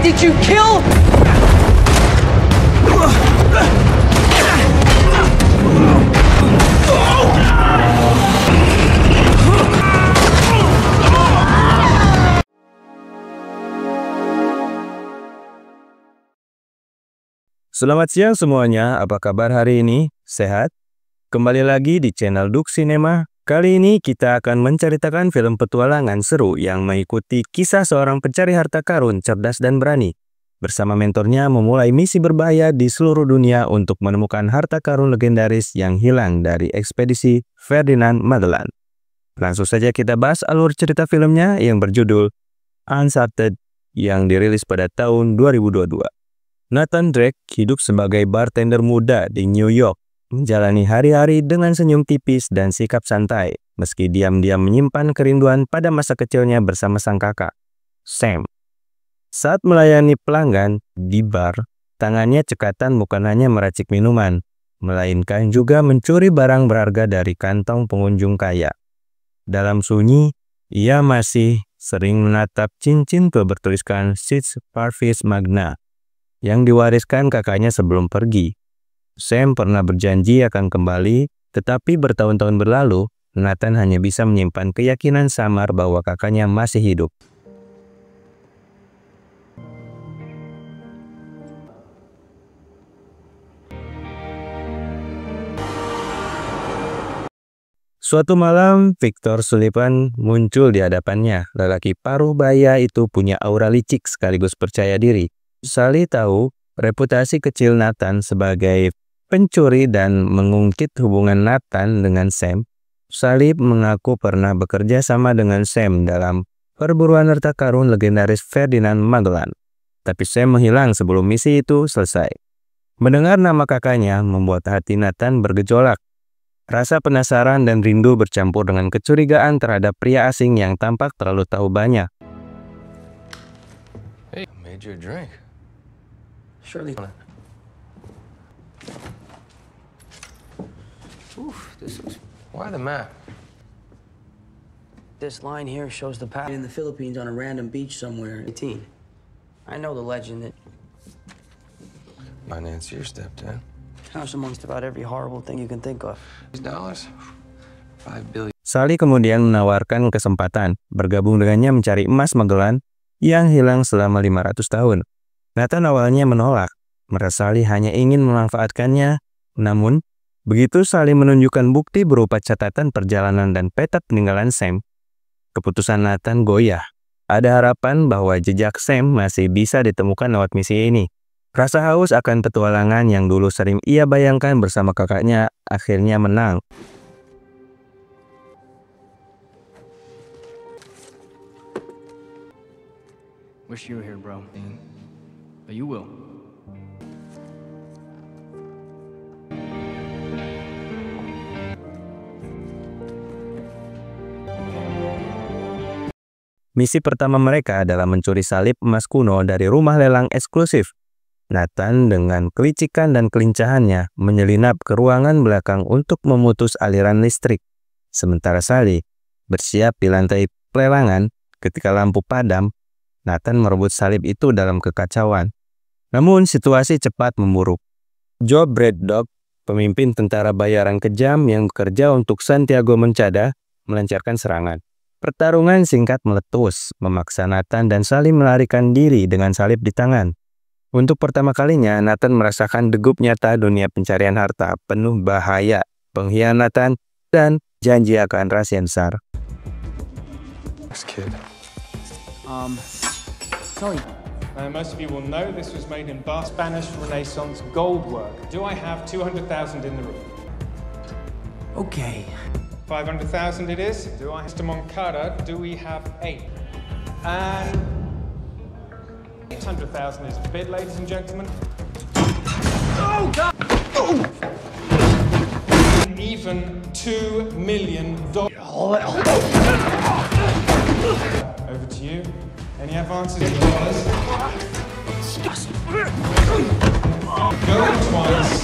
Did you kill? Selamat siang semuanya, apa kabar hari ini? Sehat? Kembali lagi di channel Duk Cinema. Kali ini kita akan menceritakan film petualangan seru yang mengikuti kisah seorang pencari harta karun cerdas dan berani. Bersama mentornya memulai misi berbahaya di seluruh dunia untuk menemukan harta karun legendaris yang hilang dari ekspedisi Ferdinand Magellan. Langsung saja kita bahas alur cerita filmnya yang berjudul Uncharted yang dirilis pada tahun 2022. Nathan Drake hidup sebagai bartender muda di New York, menjalani hari-hari dengan senyum tipis dan sikap santai, meski diam-diam menyimpan kerinduan pada masa kecilnya bersama sang kakak, Sam. Saat melayani pelanggan di bar, tangannya cekatan bukan hanya meracik minuman, melainkan juga mencuri barang berharga dari kantong pengunjung kaya. Dalam sunyi, ia masih sering menatap cincin tua bertuliskan Six Parvis Magna yang diwariskan kakaknya sebelum pergi. Sam pernah berjanji akan kembali, tetapi bertahun-tahun berlalu, Nathan hanya bisa menyimpan keyakinan samar bahwa kakaknya masih hidup. Suatu malam, Victor Sullivan muncul di hadapannya. Lelaki paruh baya itu punya aura licik sekaligus percaya diri. Sally tahu reputasi kecil Nathan sebagai pencuri dan mengungkit hubungan Nathan dengan Sam. Sally mengaku pernah bekerja sama dengan Sam dalam perburuan harta karun legendaris Ferdinand Magellan. Tapi Sam menghilang sebelum misi itu selesai. Mendengar nama kakaknya membuat hati Nathan bergejolak. Rasa penasaran dan rindu bercampur dengan kecurigaan terhadap pria asing yang tampak terlalu tahu banyak. Hey, I made you a drink. Surely. Oof, this looks... Why the map? This line here shows the path in the Philippines on a random beach somewhere. 18. I know the legend that Finance your stepdad. counts amongst about every horrible thing you can think of. $5 billion. Sally kemudian menawarkan kesempatan bergabung dengannya mencari emas Magellan yang hilang selama 500 tahun. Nathan awalnya menolak, merasa Sally hanya ingin memanfaatkannya. Namun, begitu Sally menunjukkan bukti berupa catatan perjalanan dan peta peninggalan Sam, keputusan Nathan goyah. Ada harapan bahwa jejak Sam masih bisa ditemukan lewat misi ini. Rasa haus akan petualangan yang dulu sering ia bayangkan bersama kakaknya akhirnya menang. Wish you were here, bro. But you will. Misi pertama mereka adalah mencuri salib emas kuno dari rumah lelang eksklusif. Nathan dengan kelicikan dan kelincahannya menyelinap ke ruangan belakang untuk memutus aliran listrik. Sementara Sally bersiap di lantai pelelangan ketika lampu padam. Nathan merebut salib itu dalam kekacauan. Namun situasi cepat memburuk. Joe Braddock, pemimpin tentara bayaran kejam yang bekerja untuk Santiago Moncada, melancarkan serangan. Pertarungan singkat meletus, memaksa Nathan dan Sally melarikan diri dengan salib di tangan. Untuk pertama kalinya, Nathan merasakan degup nyata dunia pencarian harta, penuh bahaya, pengkhianatan, dan janji akan rahasia besar. Kid. Sully. Most of you will know this was made in Spanish Renaissance gold work. Do I have 200,000 in the room? Okay. 500,000 it is. Do I, Mr. Moncada, do we have 8? And 800,000 is the bid, ladies and gentlemen. Oh, God! Oh. Even $2 million. Over to you. Any advances in dollars? Going twice.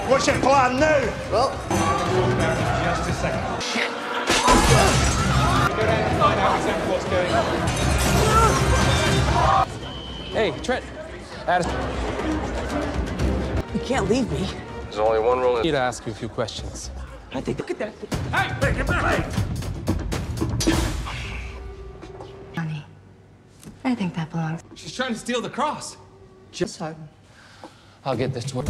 What's your plan now? Well, just a second. Go down and find out exactly what's going on. Hey, Trent. Addison. You can't leave me. There's only one rule. I need to ask you a few questions. I think, look at that. Honey, I think that belongs. She's trying to steal the cross. Just Hutton. I'll get this to her.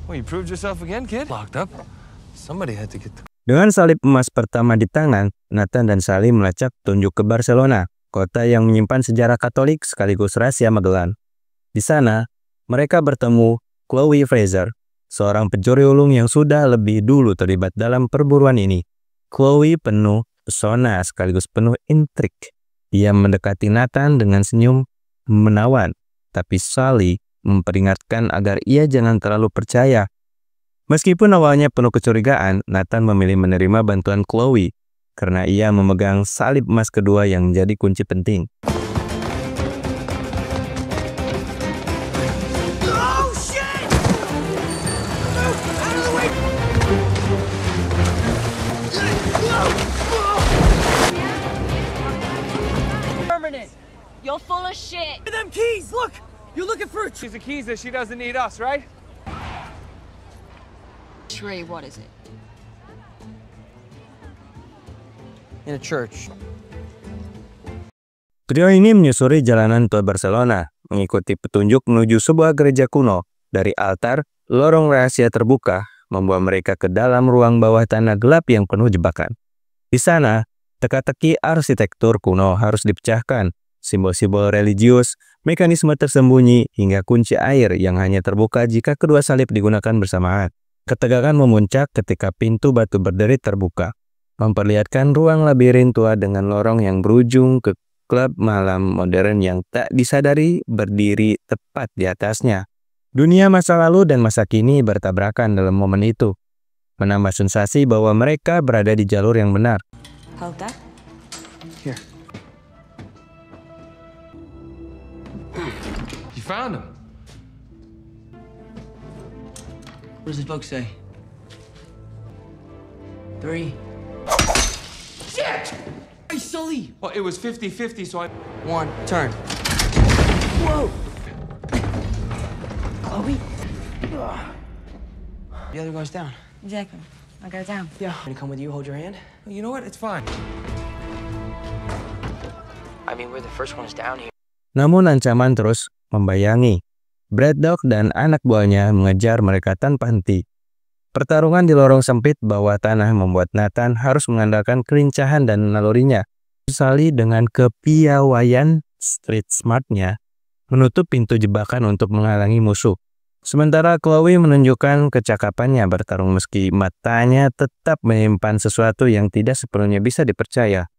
Well, you proved yourself again, kid. Locked up. Somebody had to get the... Dengan salib emas pertama di tangan, Nathan dan Sally melacak tunjuk ke Barcelona, kota yang menyimpan sejarah Katolik sekaligus rahasia Magellan. Di sana, mereka bertemu Chloe Fraser, seorang pencuri ulung yang sudah lebih dulu terlibat dalam perburuan ini. Chloe penuh pesona sekaligus penuh intrik. Ia mendekati Nathan dengan senyum menawan, tapi Sally memperingatkan agar ia jangan terlalu percaya. Meskipun awalnya penuh kecurigaan, Nathan memilih menerima bantuan Chloe karena ia memegang salib emas kedua yang menjadi kunci penting. You're full of shit. Them keys, look! You're looking for a She's the keys that she doesn't need us, right? Tree, what is it? in a church. Trio ini menyusuri jalanan tua Barcelona, mengikuti petunjuk menuju sebuah gereja kuno. Dari altar, lorong rahasia terbuka, membawa mereka ke dalam ruang bawah tanah gelap yang penuh jebakan. Di sana, teka-teki arsitektur kuno harus dipecahkan, simbol-simbol religius, mekanisme tersembunyi, hingga kunci air yang hanya terbuka jika kedua salib digunakan bersamaan. Ketegangan memuncak ketika pintu batu berderi terbuka, memperlihatkan ruang labirin tua dengan lorong yang berujung ke klub malam modern yang tak disadari berdiri tepat di atasnya. Dunia masa lalu dan masa kini bertabrakan dalam momen itu, menambah sensasi bahwa mereka berada di jalur yang benar. Hold that. Here. You found him. What does the book say? 3. Shit! Hey, Sully! Well, it was 50-50, so I... 1, turn. Whoa! Chloe? The other goes down. Jacob, I'll go down. Yeah. Gonna come with you, hold your hand? You know what? It's fine. I mean, we're the first ones down here. Namun ancaman terus membayangi. Braddock dan anak buahnya mengejar mereka tanpa henti. Pertarungan di lorong sempit bawah tanah membuat Nathan harus mengandalkan kelincahan dan nalurinya. Sally dengan kepiawaian street smartnya menutup pintu jebakan untuk menghalangi musuh. Sementara Chloe menunjukkan kecakapannya bertarung meski matanya tetap menyimpan sesuatu yang tidak sepenuhnya bisa dipercaya.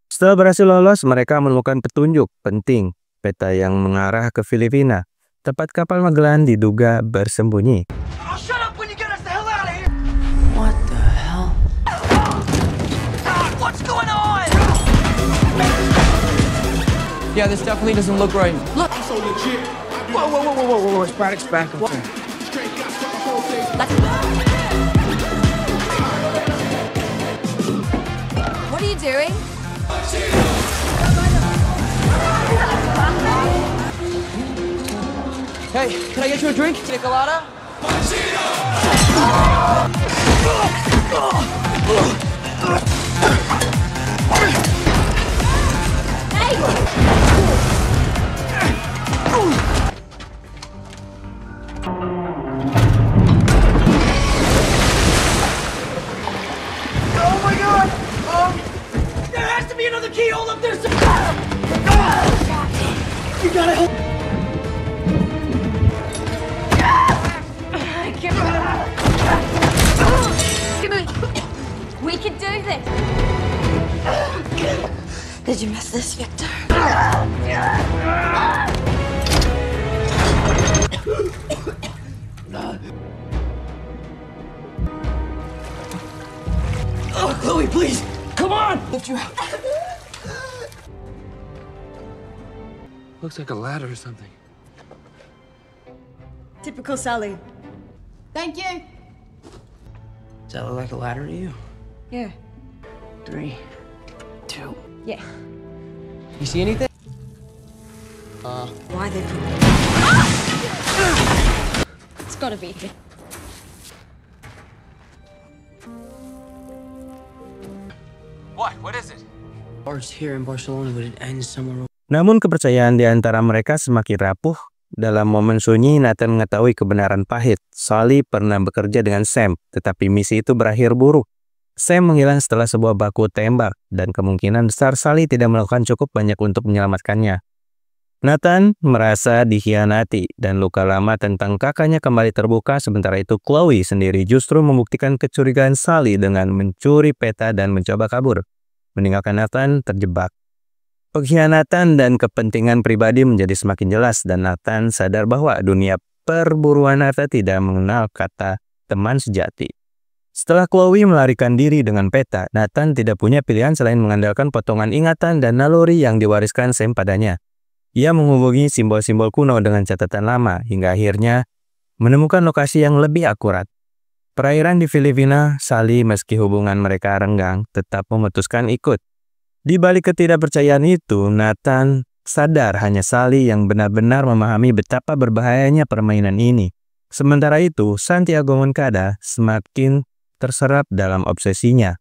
Setelah berhasil lolos, mereka menemukan petunjuk penting, peta yang mengarah ke Filipina, tempat kapal Magellan diduga bersembunyi. Oh, shut up when you get us the hell out of here! What the hell? What's going on? Yeah, this definitely doesn't look right. Look! I'm so legit. Whoa, it's Braddock's back up there. What are you doing? Hey, can I get you a drink? Take a colada? Hey! Oh my god! There has to be another keyhole up there! You gotta help! We can do this! Did you miss this, Victor? Oh, Chloe, please! Come on! Lift you out. Looks like a ladder or something. Typical Sally. Thank you. Does that look like a ladder to you? Yeah. 3, 2. Yeah. You see anything? Why they put It's gotta be here. What is it? Starts here in Barcelona, but it ends somewhere. Namun kepercayaan di antara mereka semakin rapuh. Dalam momen sunyi, Nathan mengetahui kebenaran pahit. Sally pernah bekerja dengan Sam, tetapi misi itu berakhir buruk. Sam menghilang setelah sebuah baku tembak, dan kemungkinan besar Sally tidak melakukan cukup banyak untuk menyelamatkannya. Nathan merasa dikhianati, dan luka lama tentang kakaknya kembali terbuka. Sementara itu Chloe sendiri justru membuktikan kecurigaan Sally dengan mencuri peta dan mencoba kabur, meninggalkan Nathan terjebak. Pengkhianatan dan kepentingan pribadi menjadi semakin jelas, dan Nathan sadar bahwa dunia perburuan harta tidak mengenal kata teman sejati. Setelah Chloe melarikan diri dengan peta, Nathan tidak punya pilihan selain mengandalkan potongan ingatan dan naluri yang diwariskan Sam padanya. Ia menghubungi simbol-simbol kuno dengan catatan lama, hingga akhirnya menemukan lokasi yang lebih akurat. Perairan di Filipina, Sally meski hubungan mereka renggang, tetap memutuskan ikut. Di balik ketidakpercayaan itu, Nathan sadar hanya Sally yang benar-benar memahami betapa berbahayanya permainan ini. Sementara itu, Santiago Moncada semakin terserap dalam obsesinya.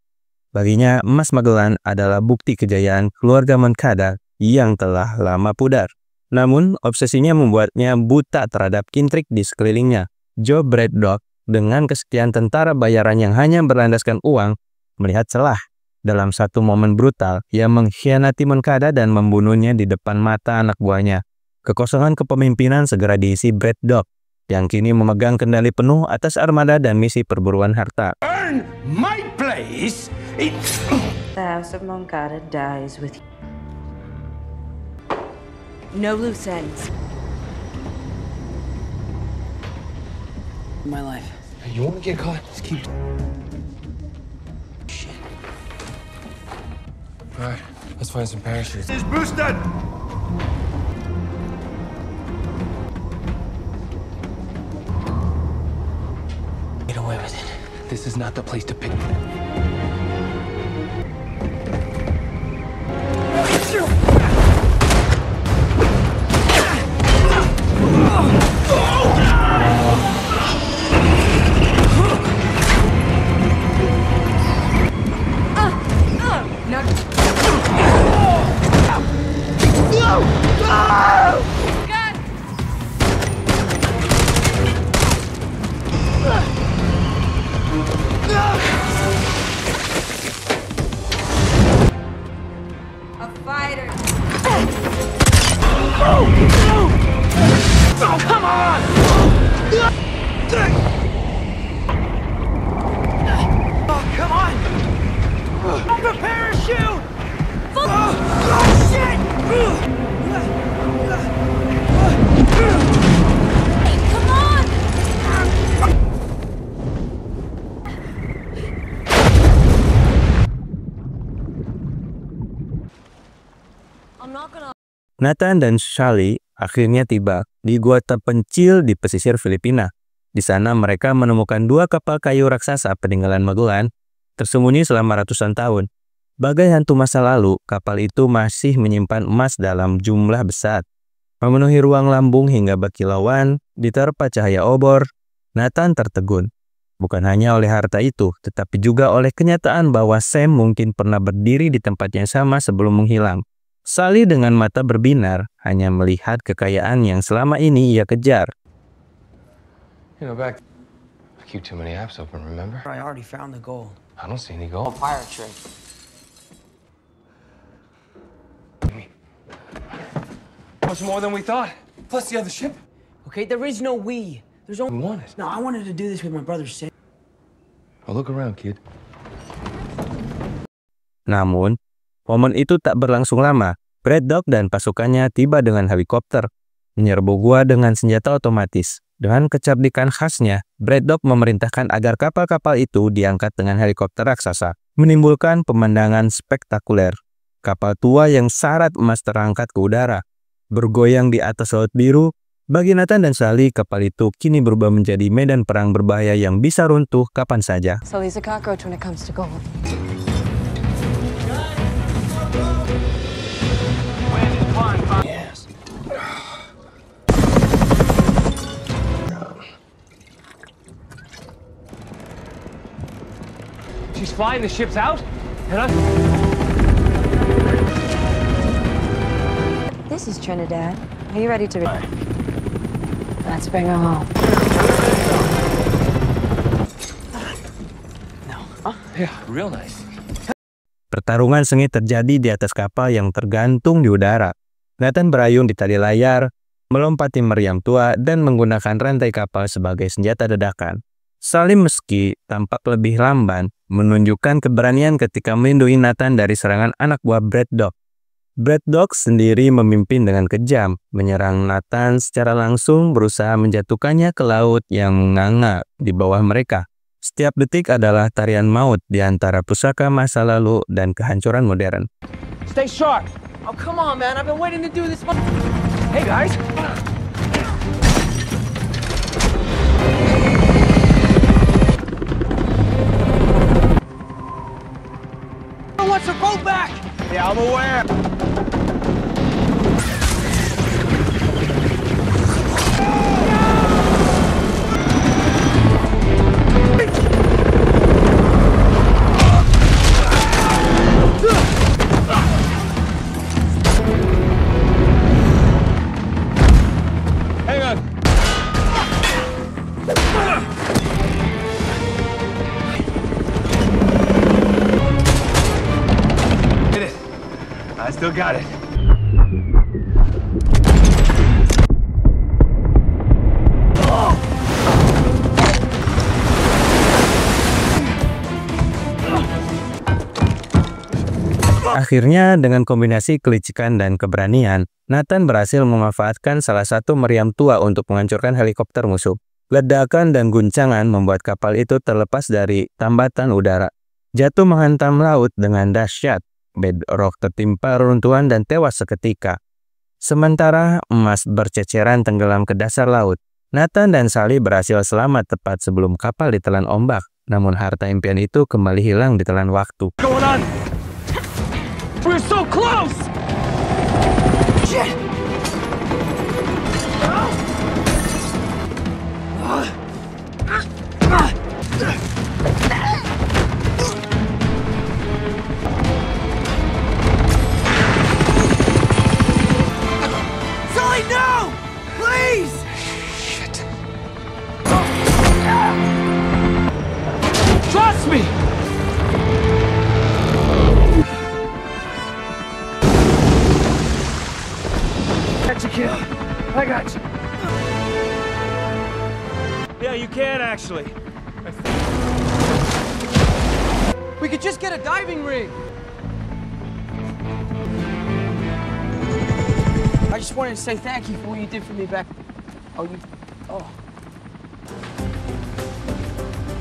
Baginya, emas Magellan adalah bukti kejayaan keluarga Moncada yang telah lama pudar. Namun, obsesinya membuatnya buta terhadap intrik di sekelilingnya. Joe Braddock, dengan kesekian tentara bayaran yang hanya berlandaskan uang, melihat celah. Dalam satu momen brutal, ia mengkhianati Moncada dan membunuhnya di depan mata anak buahnya. Kekosongan kepemimpinan segera diisi Braddock, yang kini memegang kendali penuh atas armada dan misi perburuan harta. My place? The House of Moncada dies with you. No loose ends. My life. You won't get caught. Just keep. Shit. All right, let's find some parachutes. Is boosted! Get away with it. This is not the place to pick. A fighter. Come on! I'm not gonna. Nathan dan Sally akhirnya tiba di gua terpencil di pesisir Filipina. Di sana mereka menemukan dua kapal kayu raksasa peninggalan Magellan tersembunyi selama ratusan tahun. Bagai hantu masa lalu, kapal itu masih menyimpan emas dalam jumlah besar, memenuhi ruang lambung hingga berkilauan. Diterpa cahaya obor, Nathan tertegun. Bukan hanya oleh harta itu, tetapi juga oleh kenyataan bahwa Sam mungkin pernah berdiri di tempat yang sama sebelum menghilang. Sally dengan mata berbinar hanya melihat kekayaan yang selama ini ia kejar. You know, back. I keep too many apps open, remember? I already found the gold. I don't see any Oh, gold. pirate trick. Much more than we thought. Plus the other ship. Okay, there is no we. There's We only. want it. No, I wanted to do this with my brother Sam. Oh, look around, kid. Namun, momen itu tak berlangsung lama. Braddock dan pasukannya tiba dengan helikopter, menyerbu gua dengan senjata otomatis. Dengan kecerdikan khasnya, Braddock memerintahkan agar kapal-kapal itu diangkat dengan helikopter raksasa, menimbulkan pemandangan spektakuler. Kapal tua yang syarat emas terangkat ke udara, bergoyang di atas laut biru, Bagi Nathan dan Sally, kapal itu kini berubah menjadi medan perang berbahaya yang bisa runtuh kapan saja. So he's a cockroach when it comes to gold. Yes. She's flying the ships out? And This is Trinidad. Are you ready to... Let's bring her home. Yeah, real nice. Pertarungan sengit terjadi di atas kapal yang tergantung di udara. Nathan berayun di tali layar, melompati meriam tua, dan menggunakan rantai kapal sebagai senjata dadakan. Sally meski tampak lebih lamban, menunjukkan keberanian ketika melindungi Nathan dari serangan anak buah Brad Dog. Brad Dog sendiri memimpin dengan kejam, menyerang Nathan secara langsung, berusaha menjatuhkannya ke laut yang menganga di bawah mereka. Setiap detik adalah tarian maut di antara pusaka masa lalu dan kehancuran modern. Stay sharp. Oh, come on, man. I've been waiting to do this. Hey, guys. I want your boat back. Yeah, I'm aware. I still got it. Akhirnya, dengan kombinasi kelicikan dan keberanian, Nathan berhasil memanfaatkan salah satu meriam tua untuk menghancurkan helikopter musuh. Ledakan dan guncangan membuat kapal itu terlepas dari tambatan udara, jatuh menghantam laut dengan dahsyat. Bedrock tertimpa reruntuhan dan tewas seketika. Sementara emas berceceran tenggelam ke dasar laut. Nathan dan Sally berhasil selamat tepat sebelum kapal ditelan ombak. Namun harta impian itu kembali hilang ditelan waktu. What's going on? We're so close! Shit! Sully, no! Please! Shit. Trust me! Kid. I got you. Yeah, you can actually. We could just get a diving rig. I just wanted to say thank you for what you did for me back. Oh.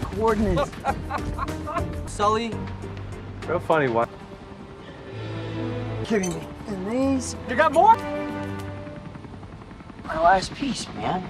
Coordinates. Sully. Real funny, what? Kidding me. And these. You got more? My last piece, man.